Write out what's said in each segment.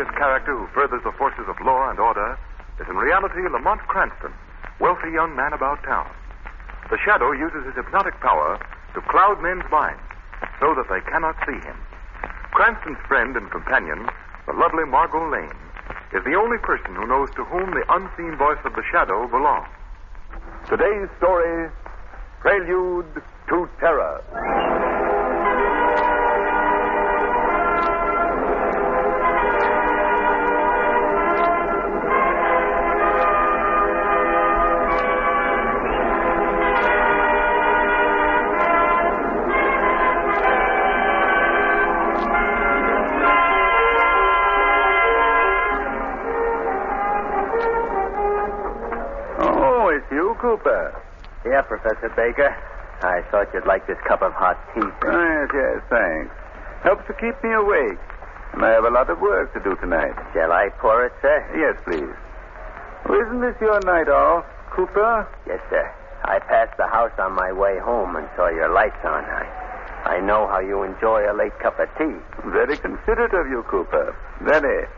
mysterious character who furthers the forces of law and order is in reality Lamont Cranston, wealthy young man about town. The shadow uses his hypnotic power to cloud men's minds so that they cannot see him. Cranston's friend and companion, the lovely Margot Lane, is the only person who knows to whom the unseen voice of the shadow belongs. Today's story, Prelude to Terror. Cooper. Yeah, Professor Baker. I thought you'd like this cup of hot tea. Yes, thanks. Helps to keep me awake. And I have a lot of work to do tonight. Shall I pour it, sir? Yes, please. Oh, isn't this your night off, Cooper? Yes, sir. I passed the house on my way home and saw your lights on. I know how you enjoy a late cup of tea. Very considerate of you, Cooper. Very.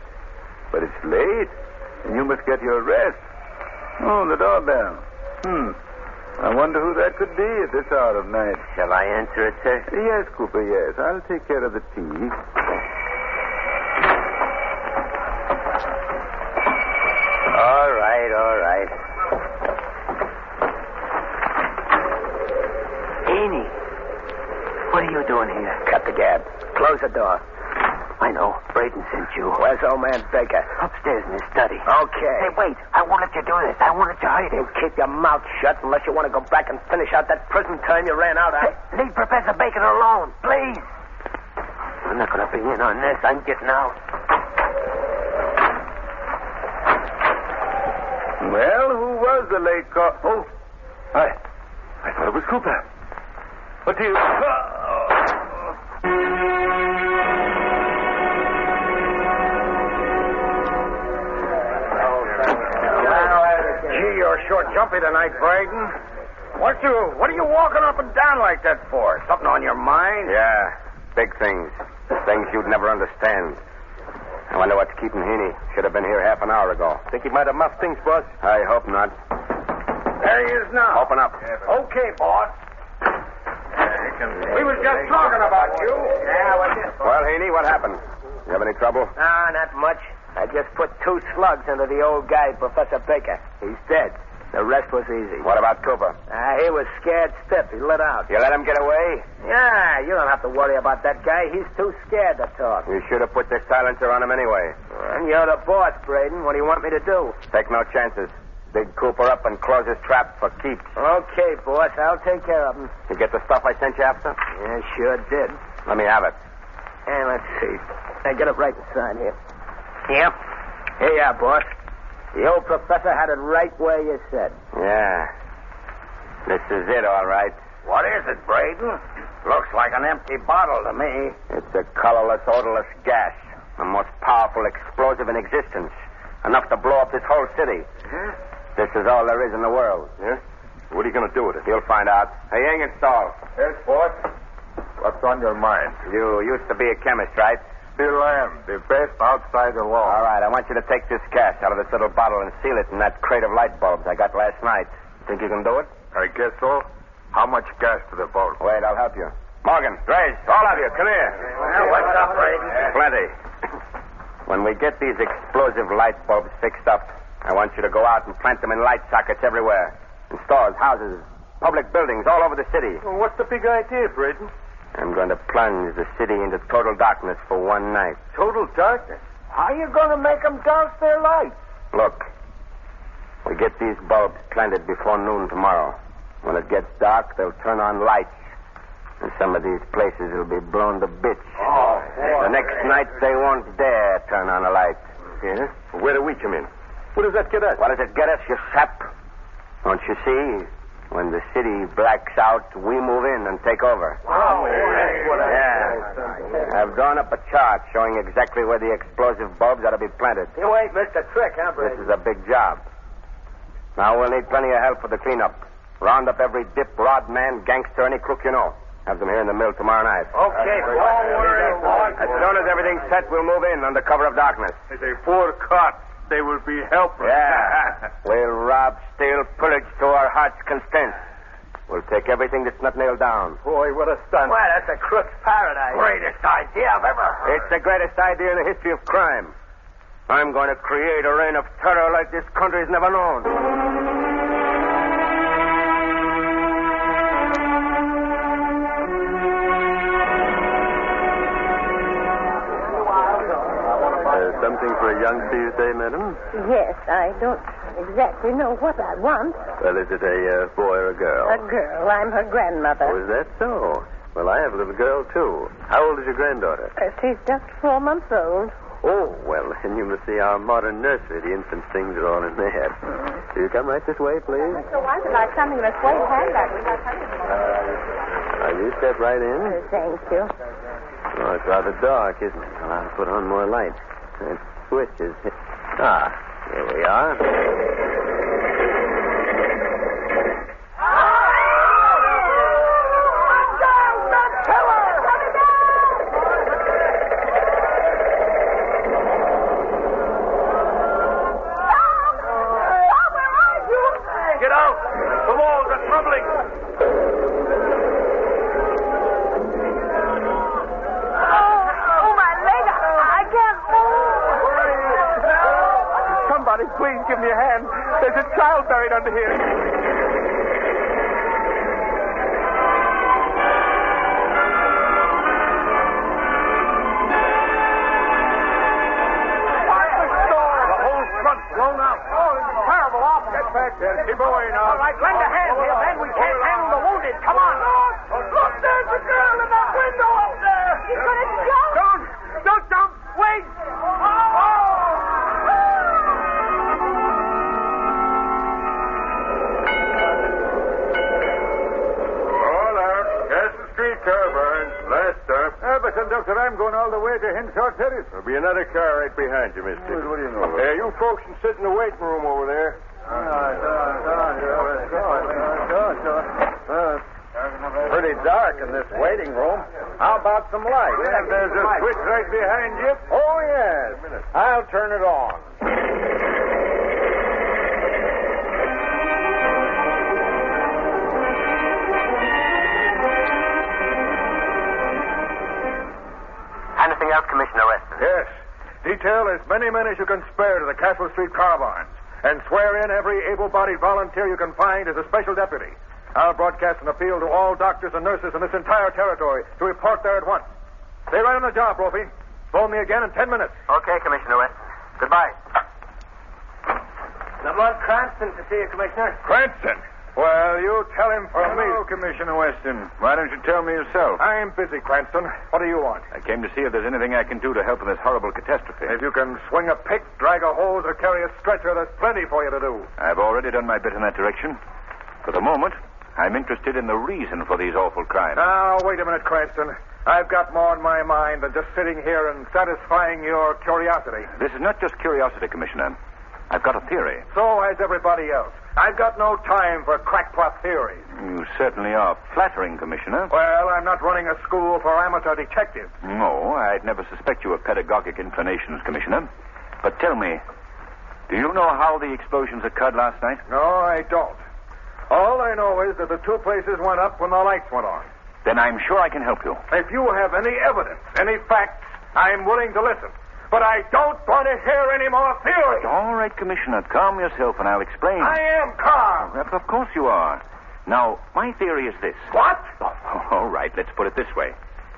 But it's late, and you must get your rest. Oh, the doorbell. I wonder who that could be at this hour of night. Shall I answer it, sir? Yes, Cooper, yes. I'll take care of the tea. All right. Amy, what are you doing here? Cut the gab. Close the door. I know. Braden sent you. Where's old man Baker? Upstairs in his study. Okay. Hey, wait. I won't let you do this. I wanted to hide him. You keep your mouth shut unless you want to go back and finish out that prison term you ran out on. Hey, leave Professor Baker alone, please. I'm not going to be in on this. I'm getting out. Well, who was the late call? Oh, I thought it was Cooper. What do you... Gee, you're sure jumpy tonight, Braden. What are you walking up and down like that for? Something on your mind? Yeah, big things. Things you'd never understand. I wonder what's keeping Heaney. Should have been here half an hour ago. Think he might have muffed things, boss? I hope not. There he is now. Open up. Okay, boss. We was just talking about you. Yeah, what's this? Well, Heaney, what happened? You have any trouble? Not much. I just put 2 slugs into the old guy, Professor Baker. He's dead. The rest was easy. What about Cooper? He was scared stiff. He lit out. You let him get away? Yeah, you don't have to worry about that guy. He's too scared to talk. You should have put the silencer on him anyway. And you're the boss, Braden. What do you want me to do? Take no chances. Dig Cooper up and close his trap for keeps. Okay, boss. I'll take care of him. You get the stuff I sent you after? Yeah, sure did. Let me have it. And let's see. I get it right inside here. Yep. Here you are, boss. The old professor had it right where you said. Yeah. This is it, all right. What is it, Braden? Looks like an empty bottle to me. It's a colorless, odorless gas. The most powerful explosive in existence. Enough to blow up this whole city. Huh? This is all there is in the world. Yeah? What are you going to do with it? You'll find out. Hey, Ingersoll. Yes, boss. What's on your mind? You used to be a chemist, right? Still am. The best outside the law. All right, I want you to take this gas out of this little bottle and seal it in that crate of light bulbs I got last night. Think you can do it? I guess so. How much gas to the bulb? Wait, I'll help you. Morgan, Grace, all of you, come here. Well, what's up, Braden? Plenty. When we get these explosive light bulbs fixed up, I want you to go out and plant them in light sockets everywhere. In stores, houses, public buildings all over the city. Well, what's the big idea, Braden? I'm going to plunge the city into total darkness for one night. Total darkness? How are you going to make them douse their lights? Look, we get these bulbs planted before noon tomorrow. When it gets dark, they'll turn on lights. And some of these places will be blown to bits. Oh, The next night, they won't dare turn on a light. Yeah? Where do we come in? What does that get us? What does it get us, you sap? Don't you see? When the city blacks out, we move in and take over. Oh, Yeah. I've drawn up a chart showing exactly where the explosive bulbs ought to be planted. You ain't missed a trick, huh, This Braden? is a big job. Now we'll need plenty of help for the cleanup. Round up every dip, rod man, gangster, any crook you know. Have them here in the mill tomorrow night. Okay, don't worry, boss. As soon as everything's set, we'll move in under cover of darkness. They poor cots. They will be helpless. Yeah. We'll rob, steal, pillage to our heart's content. We'll take everything that's not nailed down. Boy, what a stunt. Well, that's a crook's paradise. Greatest idea I've ever heard. It's the greatest idea in the history of crime. I'm going to create a reign of terror like this country's never known. Something for a young Tuesday, madam? Yes, I don't exactly know what I want. Well, is it a boy or a girl? A girl. I'm her grandmother. Oh, is that so? Well, I have a little girl, too. How old is your granddaughter? She's just 4 months old. Oh, well, then you must see our modern nursery. The infant things are all in there. Will you come right this way, please? So I would like something in a suede handbag. Now, you step right in. Thank you. Oh, it's rather dark, isn't it? Well, I'll put on more light. That switch is... here we are. Get out! The walls are crumbling! Somebody, please give me a hand. There's a child buried under here. The whole front's blown out. Oh, this is terrible. Off. Get back there. Keep away now. All right, lend a hand here, Ben. We can't handle the wounded. Come on. Look, there's a girl in that window up there. She's going to jump. Don't jump. Wait. Car burns. Last stop. But, Conductor, I'm going all the way to Henshaw Terrace. There'll be another car right behind you, mister. What do you know? You folks can sit in the waiting room over there. Pretty dark in this waiting room. How about some light? Yeah, there's a switch right behind you. Oh, yes. I'll turn it on. Anything else, Commissioner Weston? Yes. Detail as many men as you can spare to the Castle Street car barns. And swear in every able-bodied volunteer you can find as a special deputy. I'll broadcast an appeal to all doctors and nurses in this entire territory to report there at once. Stay right on the job, Brophy. Phone me again in 10 minutes. Okay, Commissioner Weston. Goodbye. Lamont Cranston to see you, Commissioner. Cranston. Well, you tell him for me. Hello, Commissioner Weston. Why don't you tell me yourself? I'm busy, Cranston. What do you want? I came to see if there's anything I can do to help in this horrible catastrophe. If you can swing a pick, drag a hose, or carry a stretcher, there's plenty for you to do. I've already done my bit in that direction. For the moment, I'm interested in the reason for these awful crimes. Now, wait a minute, Cranston. I've got more on my mind than just sitting here and satisfying your curiosity. This is not just curiosity, Commissioner. I've got a theory. So has everybody else. I've got no time for crackpot theories. You certainly are flattering, Commissioner. Well, I'm not running a school for amateur detectives. No, I'd never suspect you of pedagogic inclinations, Commissioner. But tell me, do you know how the explosions occurred last night? No, I don't. All I know is that the two places went up when the lights went on. Then I'm sure I can help you. If you have any evidence, any facts, I'm willing to listen. But I don't want to hear any more theories. All right, Commissioner, calm yourself and I'll explain. I am calm. Of course you are. Now, my theory is this. What? Oh, all right, let's put it this way.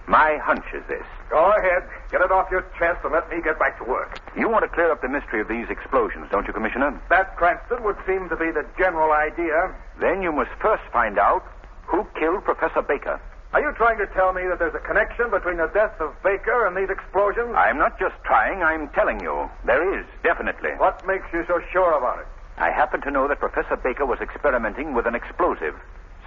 My hunch is this. Go ahead. Get it off your chest and let me get back to work. You want to clear up the mystery of these explosions, don't you, Commissioner? That, Cranston, would seem to be the general idea. Then you must first find out who killed Professor Baker. Are you trying to tell me that there's a connection between the death of Baker and these explosions? I'm not just trying, I'm telling you. There is, definitely. What makes you so sure about it? I happen to know that Professor Baker was experimenting with an explosive,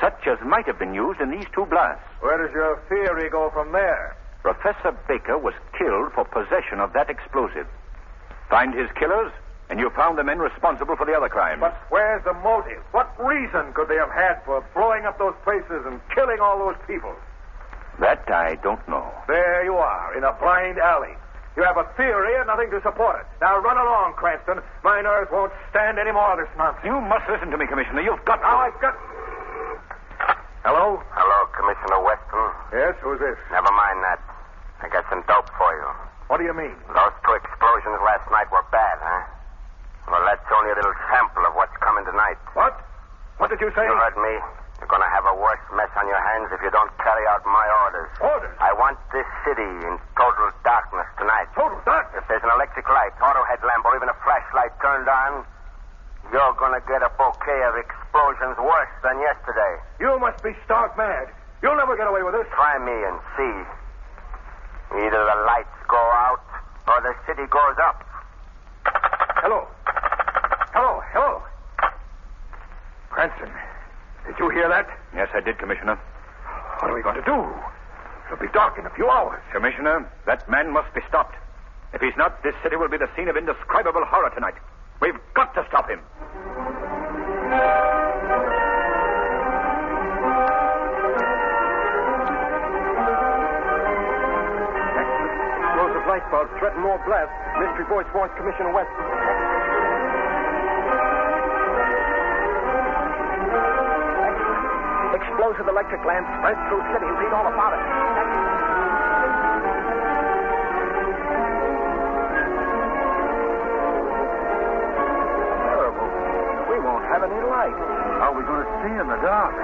such as might have been used in these two blasts. Where does your theory go from there? Professor Baker was killed for possession of that explosive. Find his killers, and you found the men responsible for the other crimes. But where's the motive? What reason could they have had for blowing up those places and killing all those people? That I don't know. There you are, in a blind alley. You have a theory and nothing to support it. Now run along, Cranston. My nerves won't stand any more of this nonsense. You must listen to me, Commissioner. You've got... Now I've got... Hello? Hello, Commissioner Weston. Yes, who's this? Never mind that. I got some dope for you. What do you mean? Those 2 explosions last night were bad, huh? Well, that's only a little sample of what's coming tonight. What? What did you say? You heard me. You're going to have a worse mess on your hands if you don't carry out my orders. Orders? I want this city in total darkness tonight. Total darkness? If there's an electric light, auto headlamp, or even a flashlight turned on, you're going to get a bouquet of explosions worse than yesterday. You must be stark mad. You'll never get away with this. Try me and see. Either the lights go out or the city goes up. Hello. Hello. Hello. Cranston, did you hear that? Yes, I did, Commissioner. What are we going to do? It'll be dark in a few hours. Commissioner, that man must be stopped. If he's not, this city will be the scene of indescribable horror tonight. We've got to stop him. Explosive light bulbs threaten more blast. Mystery voice warns Commissioner West. Explosive electric lamps spread through city. Read all about it. Terrible. We won't have any light. How are we going to see in the dark?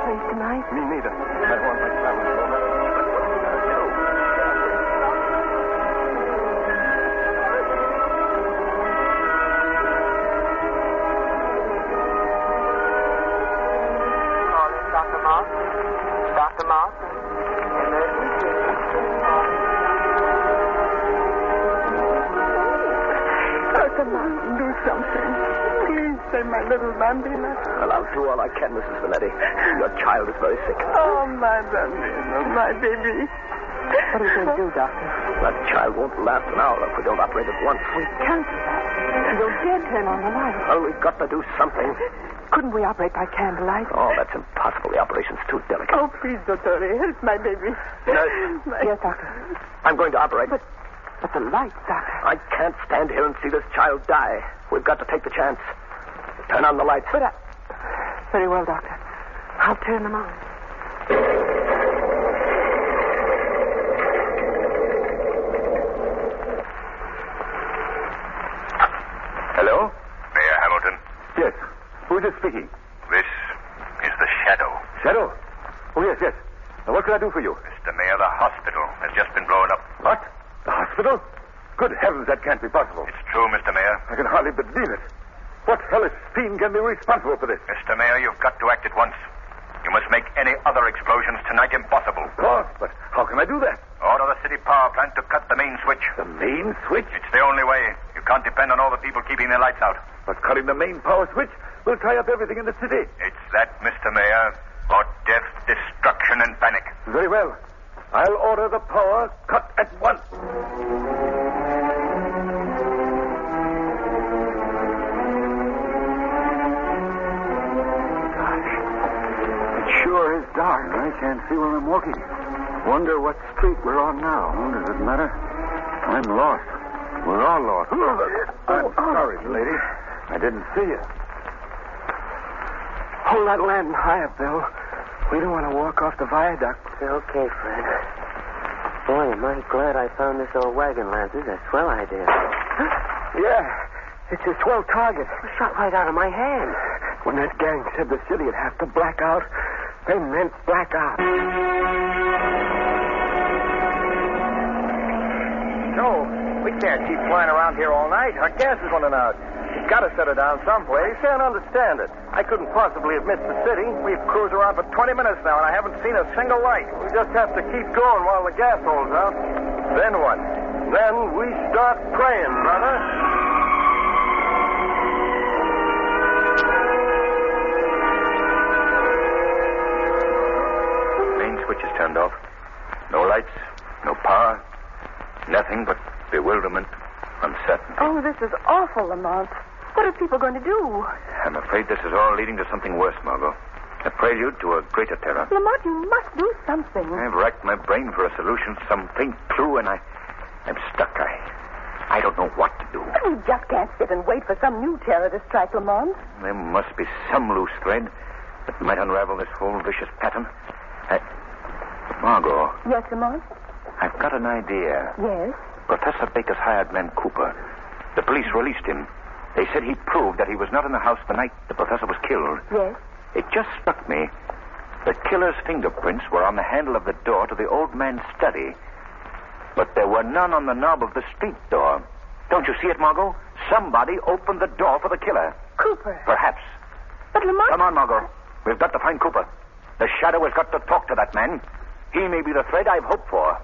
Place tonight? Me neither. I don't want my traveling over. But what are we going to do? Dr. Moss? Dr. Moss? Dr. Martin, do something. Please save my little bambina. Well, I'll do all I can, Mrs. Vanetti. Your child is very sick. Oh, my bambina, my baby. What are we going to do, Doctor? That child won't last an hour if we don't operate at once. We can't do that. You'll dare turn on the light. Well, we've got to do something. Couldn't we operate by candlelight? Oh, that's impossible. The operation's too delicate. Oh, please, Dottore, help my baby. Nurse. Yes, Doctor. I'm going to operate. But the lights, Doctor. I can't stand here and see this child die. We've got to take the chance. Turn on the lights. But very well, Doctor. I'll turn them on. Hello? Mayor Hamilton, Yes. Who is it speaking? this is the Shadow. Shadow? Oh, yes, yes. Now, what can I do for you? Mr. Mayor, the hospital has just been blown up. What? The hospital? Good heavens, that can't be possible. It's true, Mr. Mayor. I can hardly believe it. What hellish fiend can be responsible for this? Mr. Mayor, you've got to act at once. You must make any other explosions tonight impossible. Of course, but how can I do that? Order the city power plant to cut the main switch. The main switch? It's the only way. You can't depend on all the people keeping their lights out. But cutting the main power switch will tie up everything in the city. It's that, Mr. Mayor, or death, destruction, and panic. Very well. I'll order the power cut at once. Sure is dark. I can't see where I'm walking. Wonder what street we're on now. Oh, does it matter? I'm lost. We're all lost. I'm sorry, lady. I didn't see you. Hold that lantern higher, Bill. We don't want to walk off the viaduct. Okay, Fred. Boy, am I glad I found this old wagon lamp. This is a swell idea. Yeah, it's a swell target. It shot right out of my hand. When that gang said the city would have to black out, they meant black out. No, we can't keep flying around here all night. Our gas is running out. You've got to set her down someplace. Can't understand it. I couldn't possibly have missed the city. We've cruised around for 20 minutes now, and I haven't seen a single light. We just have to keep going while the gas holds out. Then what? Then we start praying, brother. Main switch is turned off. No lights, no power. Nothing but bewilderment, uncertainty. Oh, this is awful, Lamont. What are people going to do? I'm afraid this is all leading to something worse, Margot. A prelude to a greater terror. Lamont, you must do something. I've racked my brain for a solution, some faint clue, and I'm stuck. I don't know what to do. You just can't sit and wait for some new terror to strike Lamont. There must be some loose thread that might unravel this whole vicious pattern. Margot. Yes, Lamont? I've got an idea. Yes? Professor Baker's hired man, Cooper. The police released him. They said he proved that he was not in the house the night the professor was killed. Yes? It just struck me. The killer's fingerprints were on the handle of the door to the old man's study. But there were none on the knob of the street door. Don't you see it, Margot? Somebody opened the door for the killer. Cooper. Perhaps. But Lamont... Come on, Margot. We've got to find Cooper. The shadow has got to talk to that man. He may be the thread I've hoped for.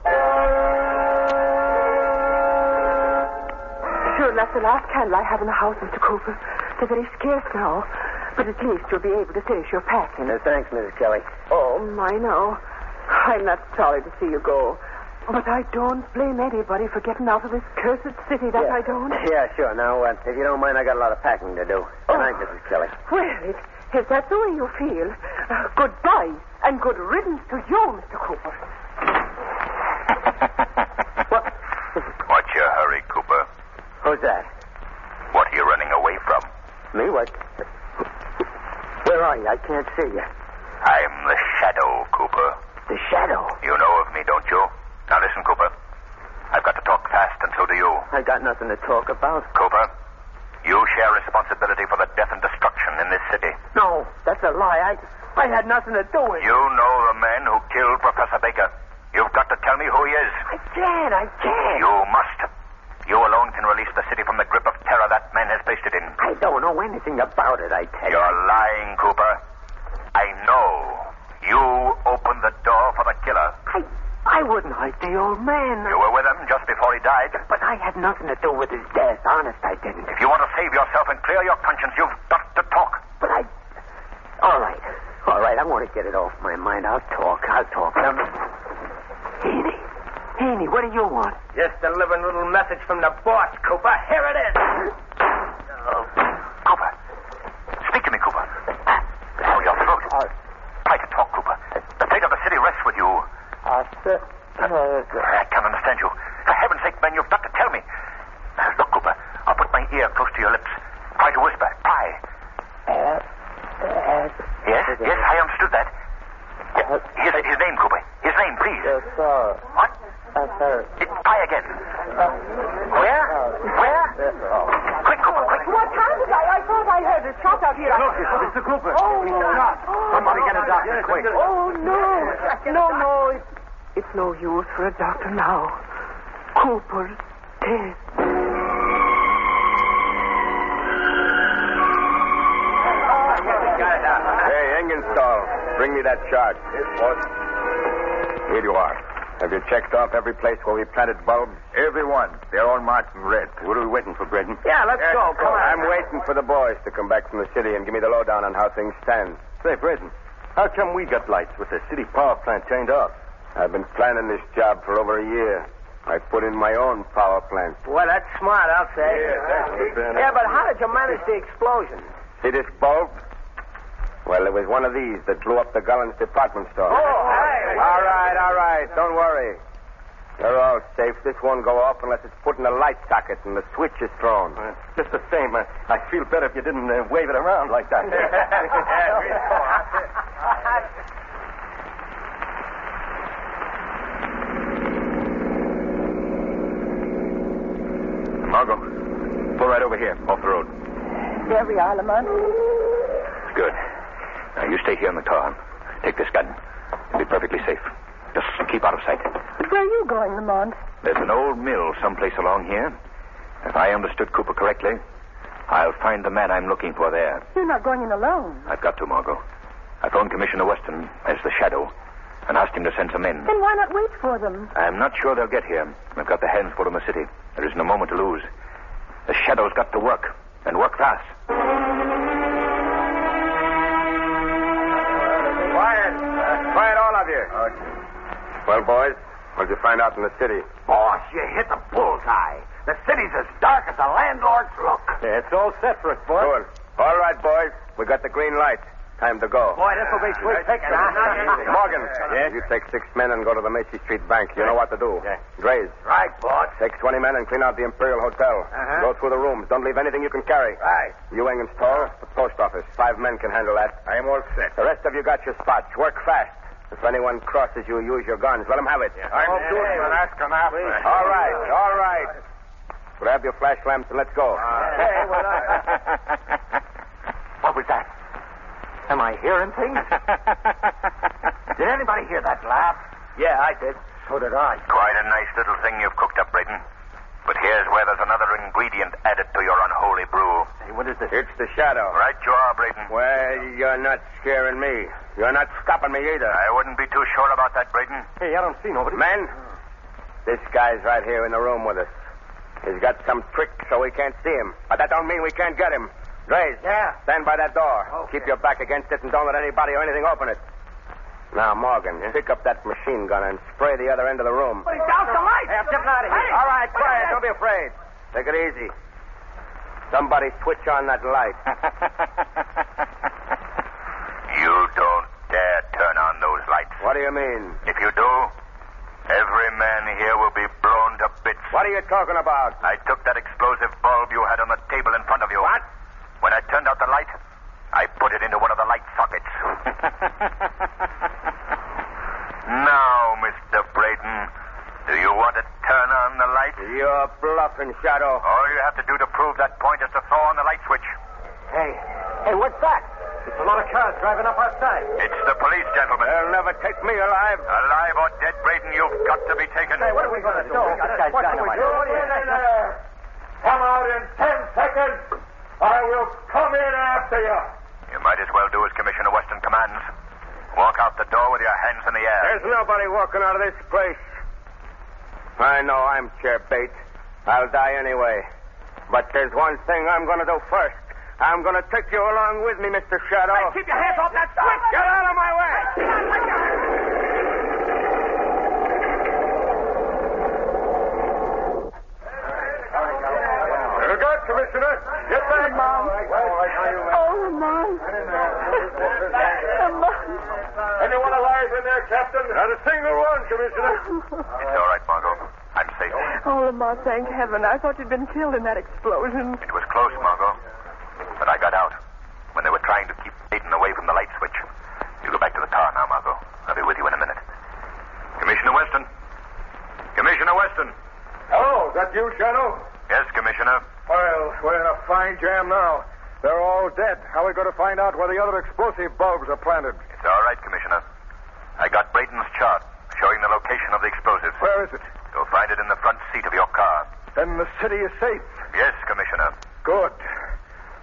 Sure, that's the last candle I have in the house, Mr. Cooper. They're very scarce now. But at least you'll be able to finish your packing. Thanks, Mrs. Kelly. Oh, my, no. I'm not sorry to see you go. But I don't blame anybody for getting out of this cursed city, that I don't. Yeah, sure. Now, if you don't mind, I got a lot of packing to do. Good night, Mrs. Kelly. Well, if that's the way you feel, goodbye and good riddance to you, Mr. Cooper. What's your hurry, Cooper? Who's that? What are you running away from? Me? What? Where are you? I can't see you. I'm the Shadow, Cooper. The Shadow? You know of me, don't you? Now listen, Cooper. I've got to talk fast, and so do you. I got nothing to talk about. Cooper, you share responsibility for the death and destruction in this city. No, that's a lie. I had nothing to do with it. You know the man who killed Professor Baker. You've got to tell me who he is. I can't. You must. You alone can release the city from the grip of terror that man has placed it in. I don't know anything about it, I tell you. You're lying, Cooper. I know. You opened the door for the killer. I wouldn't hurt the old man. You were with him just before he died. But I had nothing to do with his death. Honest, I didn't. If you want to save yourself and clear your conscience, you've got to talk. But All right. I want to get it off my mind. I'll talk. Haney, what do you want? Just delivering a little message from the boss, Cooper. Here it is. Cooper. Speak to me, Cooper. Oh, your throat. Try to talk, Cooper. The fate of the city rests with you. I can't understand you. For heaven's sake, man, you've got to tell me. Look, Cooper, I'll put my ear close to your lips. Try to whisper. Try. Yes, I understood that. His name, Cooper. His name, please. Yes, sir. What? Sir. Try again. Where? Quick, Cooper, quick. What happened? I thought I heard a shot out here. Look, it's Mr. Cooper. Oh, no. Somebody get a doctor, quick. Oh, no. It's no use for a doctor now. Cooper's dead. Hey, Engenstall, bring me that chart. Yes, boss. Here you are. Have you checked off every place where we planted bulbs? Every one. They're all marked in red. What are we waiting for, Braden? Yeah, let's go. Come on. I'm waiting for the boys to come back from the city and give me the lowdown on how things stand. Say, Braden, how come we got lights with the city power plant turned off? I've been planning this job for over a year. I put in my own power plant. Well, that's smart, I'll say. Yeah, but how did you manage the explosion? See this bulb? Well, it was one of these that blew up the Gullens department store. Oh, hey. All right. Don't worry. They're all safe. This won't go off unless it's put in a light socket and the switch is thrown. Just the same, I feel better if you didn't wave it around like that. Margot, pull right over here, off the road. There we are, Lamont. Good. Now, you stay here in the car. Take this gun. You'll be perfectly safe. Just keep out of sight. But where are you going, Lamont? There's an old mill someplace along here. If I understood Cooper correctly, I'll find the man I'm looking for there. You're not going in alone. I've got to, Margot. I phoned Commissioner Weston as the Shadow and asked him to send some men. Then why not wait for them? I'm not sure they'll get here. I've got the hands full in the city. There isn't a moment to lose. The Shadow's got to work, and work fast. Quiet, all of you. Well, boys, what'd you find out in the city? Boss, you hit the bullseye. The city's as dark as a landlord's look. It's all set for us, boys. Good. All right, boys. We got the green light. Time to go. Boy, this will be sweet picking, huh? Morgan, you take 6 men and go to the Macy Street Bank. You know what to do. Yeah. Grays, Right, boss. take 20 men and clean out the Imperial Hotel. Uh-huh. Go through the rooms. Don't leave anything you can carry. Right. You and Store, the post office. 5 men can handle that. I'm all set. The rest of you got your spots. Work fast. If anyone crosses you, use your guns. Let them have it. I'm doing an ask and after. All right. Grab your flash lamps and let's go. What was that? Am I hearing things? Did anybody hear that laugh? Yeah, I did. So did I. Quite a nice little thing you've cooked up, Braden. But here's where there's another ingredient added to your unholy brew. Hey, what is this? It's the shadow. Right you are, Braden. Well, you're not scaring me. You're not stopping me either. I wouldn't be too sure about that, Braden. Hey, I don't see nobody. Men, this guy's right here in the room with us. He's got some trick so we can't see him. But that don't mean we can't get him. Grace, Yeah. stand by that door. Okay. Keep your back against it and don't let anybody or anything open it. Now, Morgan, pick up that machine gun and spray the other end of the room. But he's down the light. Hey, I'm getting out of here. All right, quiet. Don't be afraid. Take it easy. Somebody switch on that light. You don't dare turn on those lights. What do you mean? If you do, every man here will be blown to bits. What are you talking about? I took that explosive bulb you had on the table in front of you. What? When I turned out the light, I put it into one of the light sockets. Now, Mr. Braden, do you want to turn on the light? You're bluffing, Shadow. All you have to do to prove that point is to throw on the light switch. Hey, what's that? It's a lot of cars driving up outside. It's the police, gentlemen. They'll never take me alive. Alive or dead, Braden, you've got to be taken. Hey, what are we going to do? What can we do? Come out in 10 seconds. I will come in after you. You might as well do as Commissioner Weston commands. Walk out the door with your hands in the air. There's nobody walking out of this place. I know I'm chair bait. I'll die anyway. But there's one thing I'm going to do first. I'm going to take you along with me, Mr. Shadow. Hey, keep your hands off that switch. Get out of my way! Very good, Commissioner. Get back. Anyone alive in there, Captain? Not a single one, Commissioner. It's all right, Margot. I'm safe. Oh, Lamar, thank heaven. I thought you'd been killed in that explosion. It was close, Margot. But I got out when they were trying to keep Aiden away from the light switch. You go back to the car now, Margot. I'll be with you in a minute. Commissioner Weston. Commissioner Weston. Hello, is that you, Shadow? Yes, Commissioner. Well, we're in a fine jam now. They're all dead. How are we going to find out where the other explosive bulbs are planted? It's all right, Commissioner. I got Braden's chart showing the location of the explosives. Where is it? You'll find it in the front seat of your car. Then the city is safe. Yes, Commissioner. Good.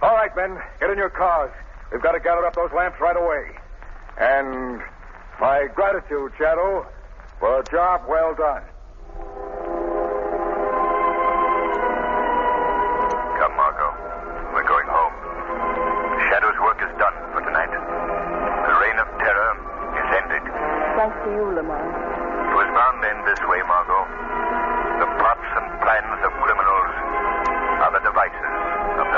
All right, men, get in your cars. We've got to gather up those lamps right away. And my gratitude, Shadow, for a job well done. Come, Margot. We're going home. Shadow's work is done for tonight. The reign of terror is ended. Thanks to you, Lamar. It was bound to end this way, Margot. The plots and plans of criminals are the devices of the